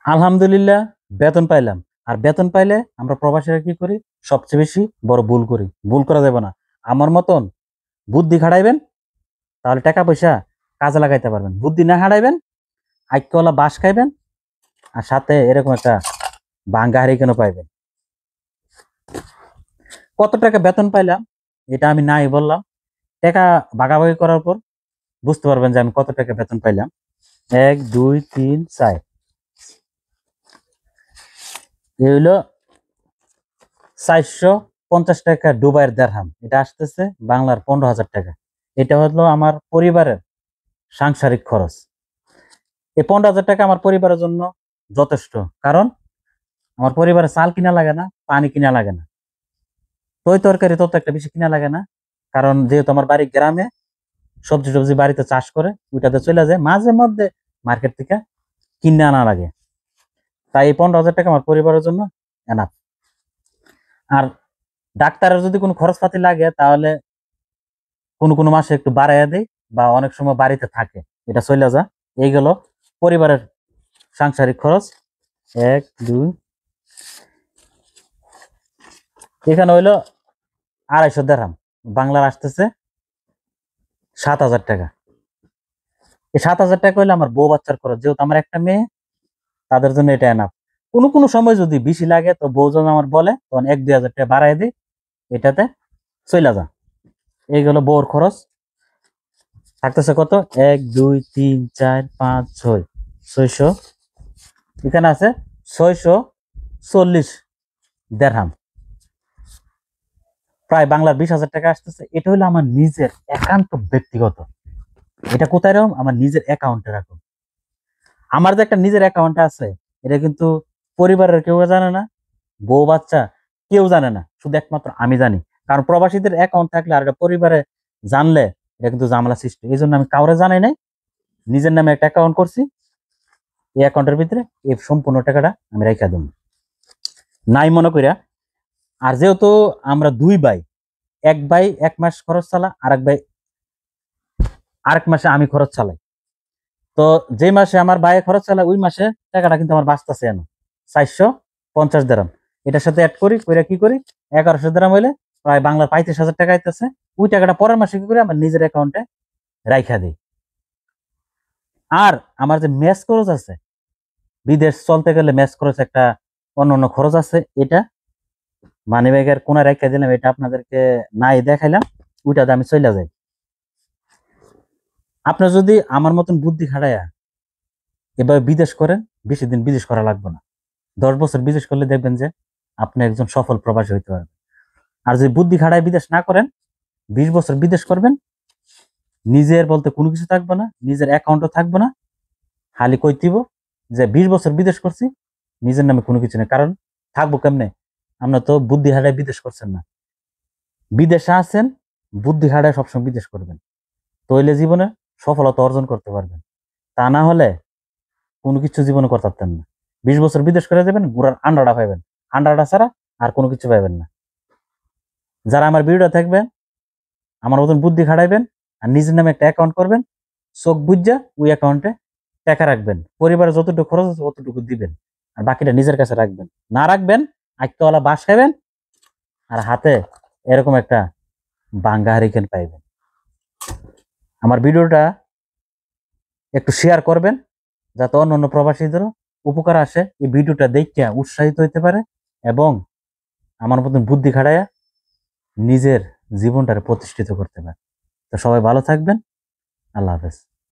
আলহামদুলিল্লাহ বেতন পাইলাম। আর বেতন পাইলে আমরা প্রবাসীরা কি করি? সবচেয়ে বেশি বড় ভুল করি। ভুল করা যাবে না। আমার মতন বুদ্ধি খাটাইবেন, তাহলে টাকা পয়সা কাজে লাগাইতে পারবেন। বুদ্ধি না খাটাইবেন, আইক্যওয়ালা বাঁশ খাইবেন, আর সাথে এরকম একটা ভাঙ্গা হাড়ি কেন পাইবেন। কত টাকা বেতন পাইলাম এটা আমি নাই বললাম। টাকা ভাগাভাগি করার পর বুঝতে পারবেন যে আমি কত টাকা বেতন পাইলাম। 1 2 3 4 এই হইলো 450 টাকা দুবাইয়ের দেরহাম। এটা আসতেছে বাংলার 15,000 টাকা। এটা হলো আমার পরিবারের সাংসারিক খরচ। এই 15,000 টাকা আমার পরিবারের জন্য যথেষ্ট। কারণ আমার পরিবারে চাল কিনা লাগে না, পানি কিনা লাগে না, তৈ তরকারি তত একটা বেশি কিনা লাগে না। কারণ যেহেতু আমার বাড়ি গ্রামে, সবজি টবজি বাড়িতে চাষ করে ওইটাতে চলে যায়, মাঝে মধ্যে মার্কেট থেকে কিনে আনা লাগে। তাই এই 15,000 টাকা আমার পরিবারের জন্য এনাফ। আর ডাক্তারের যদি কোনো খরচপাতি লাগে তাহলে কোনো কোনো মাসে একটু বাড়াইয়া দেয়, বা অনেক সময় বাড়িতে থাকে, এটা চলে যা। এই গেল পরিবারের সাংসারিক খরচ। 1 2 এখানে হইলো 250 দেরহাম, বাংলার আসতেছে 7,000 টাকা। এই 7,000 টাকা হইলে আমার বউ বাচ্চার খরচ, যেহেতু আমার একটা মেয়ে, তাদের জন্য এটা এনাফ। কোনো কোনো সময় যদি বেশি লাগে তো বউ যখন আমার বলে তখন 1 2 হাজার টাকা বাড়াই দিই, এটাতে চলে যা। এই গেল বউর খরচ। থাকতেছে কত? 1 2 3 4 5 6 600। এখানে আছে 640 দেরহাম, প্রায় বাংলার 20,000 টাকা আসতেছে। এটা হলো আমার নিজের একান্ত ব্যক্তিগত। এটা কোথায় রাখুন? আমার নিজের অ্যাকাউন্টে রাখুন। আমার যে একটা নিজের অ্যাকাউন্ট আছে, এটা কিন্তু পরিবারের কেউ জানে না, বউ বাচ্চা কেউ জানে না, শুধু একমাত্র আমি জানি। কারণ প্রবাসীদের অ্যাকাউন্ট থাকলে আর এটা পরিবারে জানলে এটা কিন্তু ঝামেলা সৃষ্টি। এই জন্য আমি কাউরে জানাই নাই, নিজের নামে একটা অ্যাকাউন্ট করছি। এই অ্যাকাউন্টের ভিতরে এই সম্পূর্ণ টাকাটা আমি রেখে দেবো নাই মনে করিয়া। আর যেহেতু আমরা দুই ভাই, এক ভাই 1 মাস খরচ চালা, আরেক ভাই আরেক মাসে আমি খরচ চালাই। তো যে মাসে আমার ভাই খরচ চালায় ওই মাসে টাকাটা কিন্তু আমার বাঁচতেছে না, 450 দেরাম। এটার সাথে অ্যাড করি, কইরা কি করি, 1100 দেরাম হইলে প্রায় বাংলার 35,000 টাকা আইতেছে। ওই টাকাটা পরের মাসে কি করি, আমার নিজের অ্যাকাউন্টে রাইখা দিই। আর আমার যে মেস খরচ আছে, বিদেশ চলতে গেলে মেস খরচ একটা অন্য খরচ আছে, এটা মানি ব্যাগের কোনায় রাইখা দিলাম, এটা আপনাদেরকে নাই দেখাইলাম, ওইটাতে আমি চলে যাই। আপনি যদি আমার মতন বুদ্ধি খাটাইয়া এভাবে বিদেশ করেন, বেশি দিন বিদেশ করা লাগবে না। 10 বছর বিদেশ করলে দেখবেন যে আপনি একজন সফল প্রবাসী হইতে পারবেন। আর যদি বুদ্ধি খাটায় বিদেশ না করেন, 20 বছর বিদেশ করবেন, নিজের বলতে কোনো কিছু থাকবে না, নিজের অ্যাকাউন্টও থাকবে না, খালি কইতিব যে 20 বছর বিদেশ করছি, নিজের নামে কোনো কিছু নেই। কারণ থাকবো কেমনে? আমরা তো বুদ্ধি খাটায় বিদেশ করছেন না, বিদেশে আছেন, বুদ্ধি খাটায় সবসময় বিদেশ করবেন, তইলে জীবনে সফলতা অর্জন করতে পারবেন। তা না হলে কোনো কিছু জীবনে করতে পারতেন না। 20 বছর বিদেশ করে যাবেন, ঘোড়ার আন্ডাটা পাইবেন, আন্ডাটা ছাড়া আর কোনো কিছু পাইবেন না। যারা আমার ভিডিওটা থাকবেন, আমার মতন বুদ্ধি খাটাইবেন, আর নিজের নামে একটা অ্যাকাউন্ট করবেন, চোখ বুঝা ওই অ্যাকাউন্টে টাকা রাখবেন, পরিবারে যতটুকু খরচ আছে ততটুকু দিবেন, আর বাকিটা নিজের কাছে রাখবেন। না রাখবেন, আইক্যওয়ালা বাস খাবেন, আর হাতে এরকম একটা বাঙ্গা হারিকেন পাইবেন। আমার ভিডিওটা একটু শেয়ার করবেন, যাতে অন্য অন্য প্রবাসীদেরও উপকার আসে, এই ভিডিওটা দেখে উৎসাহিত হইতে পারে, এবং আমার মতন বুদ্ধি খাটাইয়া নিজের জীবনটাকে প্রতিষ্ঠিত করতে পারে। তো সবাই ভালো থাকবেন। আল্লাহ হাফেজ।